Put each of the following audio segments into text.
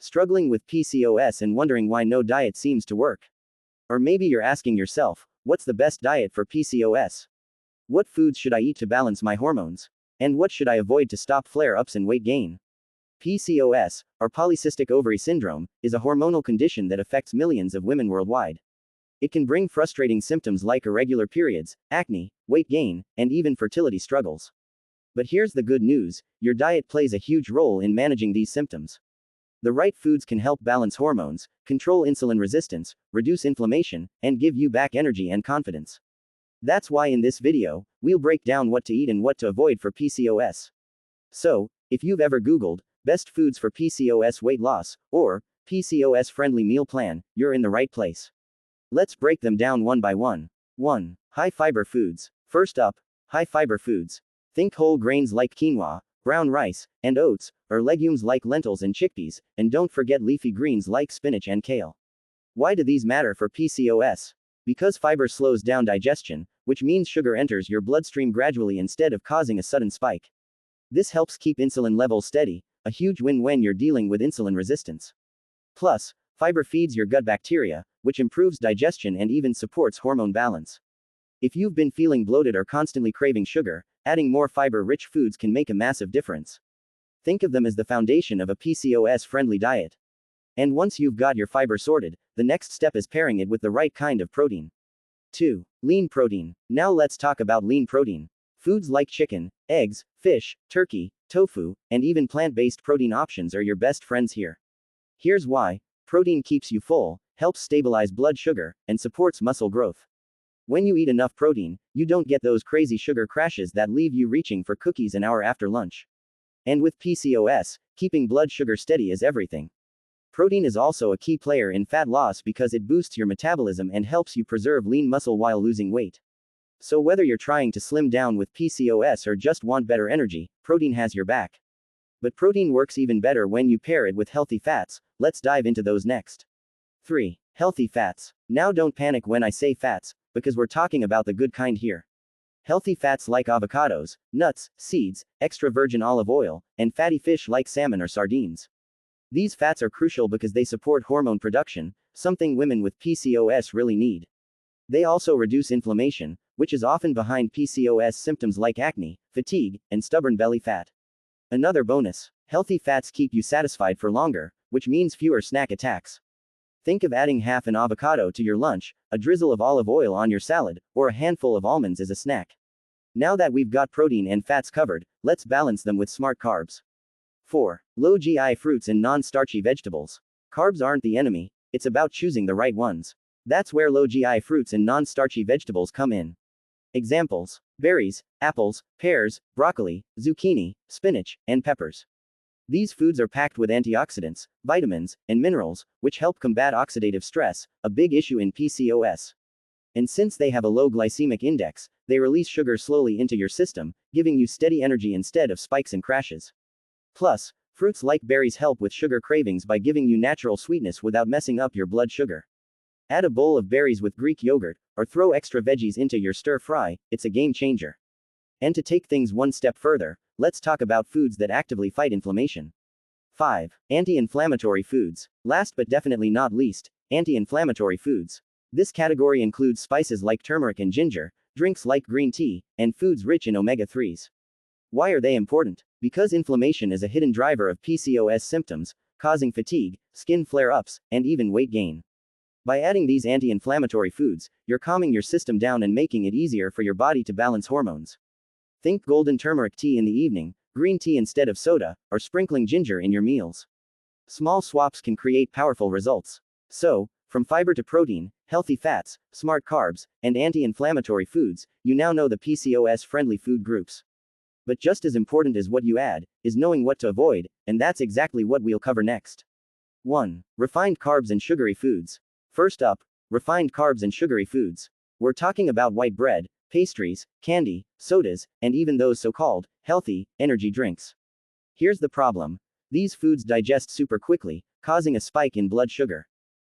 Struggling with PCOS and wondering why no diet seems to work? Or maybe you're asking yourself, what's the best diet for PCOS? What foods should I eat to balance my hormones? And what should I avoid to stop flare-ups and weight gain? PCOS, or polycystic ovary syndrome, is a hormonal condition that affects millions of women worldwide. It can bring frustrating symptoms like irregular periods, acne, weight gain, and even fertility struggles. But here's the good news: your diet plays a huge role in managing these symptoms. The right foods can help balance hormones, control insulin resistance, reduce inflammation, and give you back energy and confidence. That's why in this video, we'll break down what to eat and what to avoid for PCOS. So, if you've ever Googled, best foods for PCOS weight loss, or PCOS-friendly meal plan, you're in the right place. Let's break them down one by one. 1. High fiber foods. First up, high fiber foods. Think whole grains like quinoa, brown rice, and oats, or legumes like lentils and chickpeas, and don't forget leafy greens like spinach and kale. Why do these matter for PCOS? Because fiber slows down digestion, which means sugar enters your bloodstream gradually instead of causing a sudden spike. This helps keep insulin levels steady, a huge win when you're dealing with insulin resistance. Plus, fiber feeds your gut bacteria, which improves digestion and even supports hormone balance. If you've been feeling bloated or constantly craving sugar, adding more fiber-rich foods can make a massive difference. Think of them as the foundation of a PCOS-friendly diet. And once you've got your fiber sorted, the next step is pairing it with the right kind of protein. 2. Lean protein. Now let's talk about lean protein. Foods like chicken, eggs, fish, turkey, tofu, and even plant-based protein options are your best friends here. Here's why. Protein keeps you full, helps stabilize blood sugar, and supports muscle growth. When you eat enough protein, you don't get those crazy sugar crashes that leave you reaching for cookies an hour after lunch. And with PCOS, keeping blood sugar steady is everything. Protein is also a key player in fat loss because it boosts your metabolism and helps you preserve lean muscle while losing weight. So whether you're trying to slim down with PCOS or just want better energy, protein has your back. But protein works even better when you pair it with healthy fats. Let's dive into those next. 3. Healthy fats. Now don't panic when I say fats, because we're talking about the good kind here. Healthy fats like avocados, nuts, seeds, extra virgin olive oil, and fatty fish like salmon or sardines. These fats are crucial because they support hormone production, something women with PCOS really need. They also reduce inflammation, which is often behind PCOS symptoms like acne, fatigue, and stubborn belly fat. Another bonus: healthy fats keep you satisfied for longer, which means fewer snack attacks. Think of adding half an avocado to your lunch, a drizzle of olive oil on your salad, or a handful of almonds as a snack. Now that we've got protein and fats covered, let's balance them with smart carbs. 4. Low GI fruits and non-starchy vegetables. Carbs aren't the enemy, it's about choosing the right ones. That's where low GI fruits and non-starchy vegetables come in. Examples: berries, apples, pears, broccoli, zucchini, spinach, and peppers. These foods are packed with antioxidants, vitamins, and minerals, which help combat oxidative stress, a big issue in PCOS. And since they have a low glycemic index, they release sugar slowly into your system, giving you steady energy instead of spikes and crashes. Plus, fruits like berries help with sugar cravings by giving you natural sweetness without messing up your blood sugar. Add a bowl of berries with Greek yogurt, or throw extra veggies into your stir-fry, it's a game changer. And to take things one step further, let's talk about foods that actively fight inflammation. 5. Anti-inflammatory foods. Last but definitely not least, anti-inflammatory foods. This category includes spices like turmeric and ginger, drinks like green tea, and foods rich in omega-3s. Why are they important? Because inflammation is a hidden driver of PCOS symptoms, causing fatigue, skin flare-ups, and even weight gain. By adding these anti-inflammatory foods, you're calming your system down and making it easier for your body to balance hormones. Think golden turmeric tea in the evening, green tea instead of soda, or sprinkling ginger in your meals. Small swaps can create powerful results. So, from fiber to protein, healthy fats, smart carbs, and anti-inflammatory foods, you now know the PCOS-friendly food groups. But just as important as what you add, is knowing what to avoid, and that's exactly what we'll cover next. 1. Refined carbs and sugary foods. First up, refined carbs and sugary foods. We're talking about white bread, pastries, candy, sodas, and even those so-called healthy energy drinks. Here's the problem: these foods digest super quickly, causing a spike in blood sugar.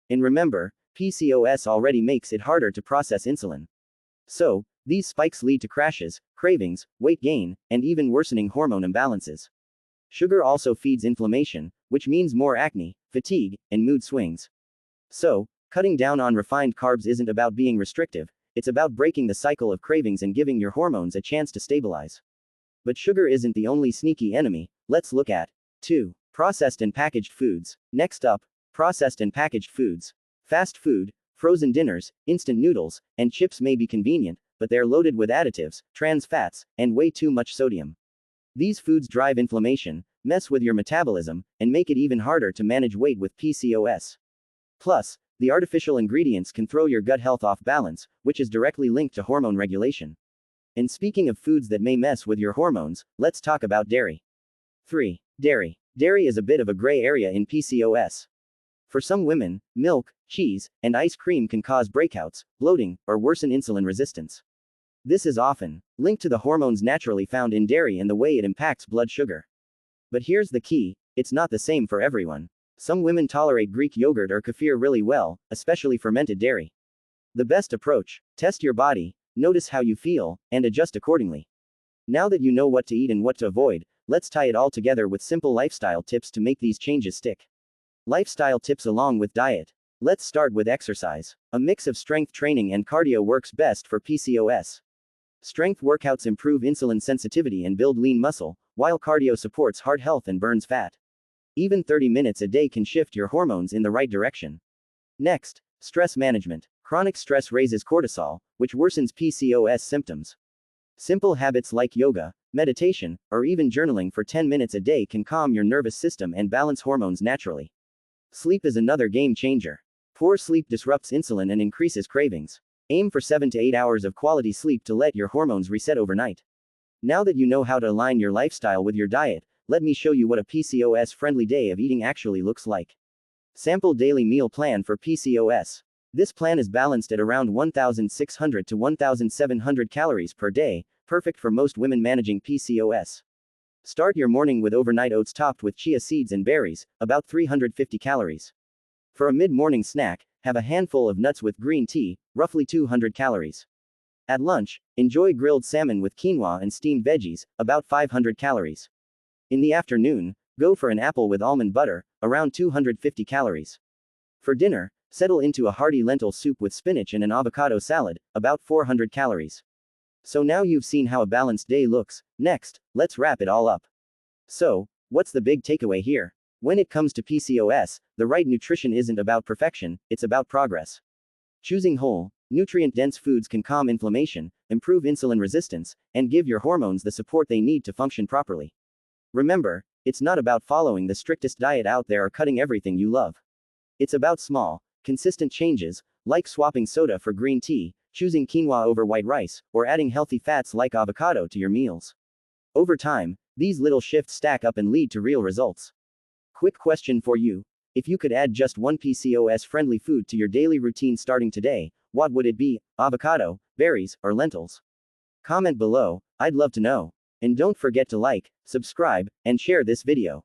And remember, PCOS already makes it harder to process insulin. So, these spikes lead to crashes, cravings, weight gain, and even worsening hormone imbalances. Sugar also feeds inflammation, which means more acne, fatigue, and mood swings. So, cutting down on refined carbs isn't about being restrictive, it's about breaking the cycle of cravings and giving your hormones a chance to stabilize. But sugar isn't the only sneaky enemy. Let's look at 2. Processed and packaged foods. Next up, processed and packaged foods. Fast food, frozen dinners, instant noodles, and chips may be convenient, but they're loaded with additives, trans fats, and way too much sodium. These foods drive inflammation, mess with your metabolism, and make it even harder to manage weight with PCOS. Plus, the artificial ingredients can throw your gut health off balance, which is directly linked to hormone regulation. And speaking of foods that may mess with your hormones, let's talk about dairy. 3. Dairy. Dairy is a bit of a gray area in PCOS. For some women, milk, cheese, and ice cream can cause breakouts, bloating, or worsen insulin resistance. This is often linked to the hormones naturally found in dairy and the way it impacts blood sugar. But here's the key, it's not the same for everyone. Some women tolerate Greek yogurt or kefir really well, especially fermented dairy. The best approach: test your body, notice how you feel, and adjust accordingly. Now that you know what to eat and what to avoid, let's tie it all together with simple lifestyle tips to make these changes stick. Lifestyle tips along with diet. Let's start with exercise. A mix of strength training and cardio works best for PCOS. Strength workouts improve insulin sensitivity and build lean muscle, while cardio supports heart health and burns fat. Even 30 minutes a day can shift your hormones in the right direction. Next, stress management. Chronic stress raises cortisol, which worsens PCOS symptoms. Simple habits like yoga, meditation, or even journaling for 10 minutes a day can calm your nervous system and balance hormones naturally. Sleep is another game changer. Poor sleep disrupts insulin and increases cravings. Aim for 7 to 8 hours of quality sleep to let your hormones reset overnight. Now that you know how to align your lifestyle with your diet, let me show you what a PCOS-friendly day of eating actually looks like. Sample daily meal plan for PCOS. This plan is balanced at around 1,600 to 1,700 calories per day, perfect for most women managing PCOS. Start your morning with overnight oats topped with chia seeds and berries, about 350 calories. For a mid-morning snack, have a handful of nuts with green tea, roughly 200 calories. At lunch, enjoy grilled salmon with quinoa and steamed veggies, about 500 calories. In the afternoon, go for an apple with almond butter, around 250 calories. For dinner, settle into a hearty lentil soup with spinach and an avocado salad, about 400 calories. So now you've seen how a balanced day looks. Next, let's wrap it all up. So, what's the big takeaway here? When it comes to PCOS, the right nutrition isn't about perfection, it's about progress. Choosing whole, nutrient-dense foods can calm inflammation, improve insulin resistance, and give your hormones the support they need to function properly. Remember, it's not about following the strictest diet out there or cutting everything you love. It's about small, consistent changes, like swapping soda for green tea, choosing quinoa over white rice, or adding healthy fats like avocado to your meals. Over time, these little shifts stack up and lead to real results. Quick question for you. If you could add just one PCOS-friendly food to your daily routine starting today, what would it be? Avocado, berries, or lentils? Comment below, I'd love to know. And don't forget to like, subscribe, and share this video.